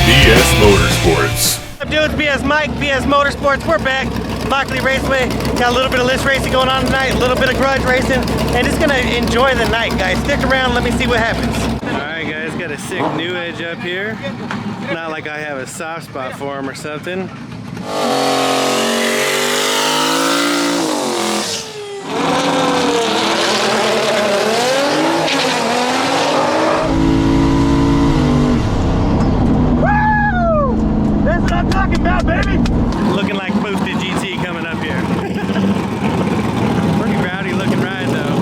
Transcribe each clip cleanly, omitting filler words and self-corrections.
BS Motorsports. What's up, dudes? BS Mike, BS Motorsports. We're back. Mockley Raceway. Got a little bit of list racing going on tonight, a little bit of grudge racing, and just gonna enjoy the night, guys. Stick around, let me see what happens. Alright guys, got a sick new edge up here. Not like I have a soft spot for him or something. Looking like Boosted GT coming up here. Pretty rowdy looking ride though.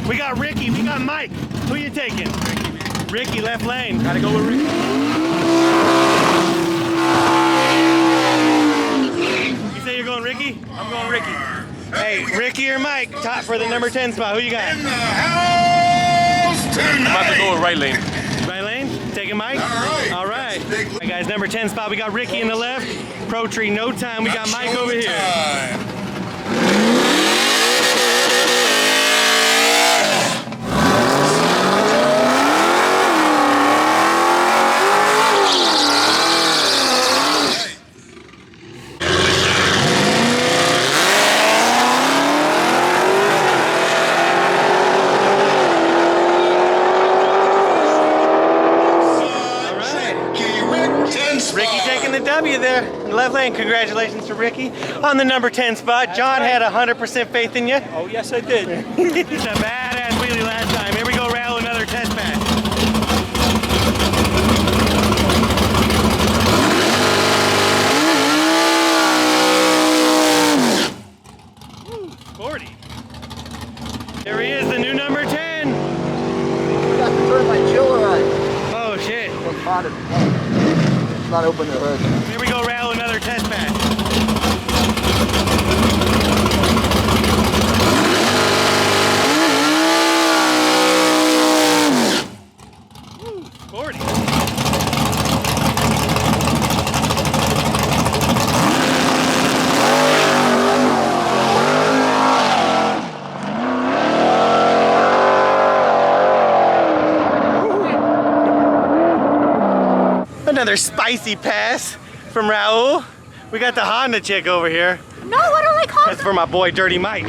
We got Ricky, we got Mike. Who you taking? Ricky, man. Ricky, left lane. Gotta go with Ricky. You say you're going Ricky? I'm going Ricky. Hey, Ricky or Mike, top for the number 10 spot. Who you got? In the house tonight. I'm about to go with right lane. Right lane? Taking Mike? All right. All right. All right, guys, number 10 spot. We got Ricky in the left. Pro Tree, no time. We got Mike over here. Ricky taking the W there in the left lane. Congratulations to Ricky on the number 10 spot. John had 100% faith in you. Oh, yes, I did. It's a badass wheelie last time. Here we go, Raul, another test match. Woo, 40. There he is, the new number 10. I got to turn my chiller on. Oh, shit. It's not open the hood. Here we go, Raul, another test match. Woo, 40. Another spicy pass from Raul. We got the Honda chick over here. No, I don't like Honda. That's for my boy Dirty Mike.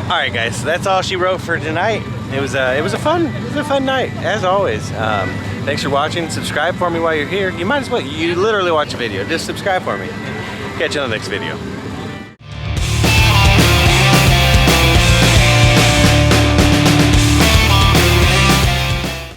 All right, guys, so that's all she wrote for tonight. It was a fun night, as always. Thanks for watching. Subscribe for me while you're here. You might as well, you literally watch a video. Just subscribe for me. Catch you on the next video.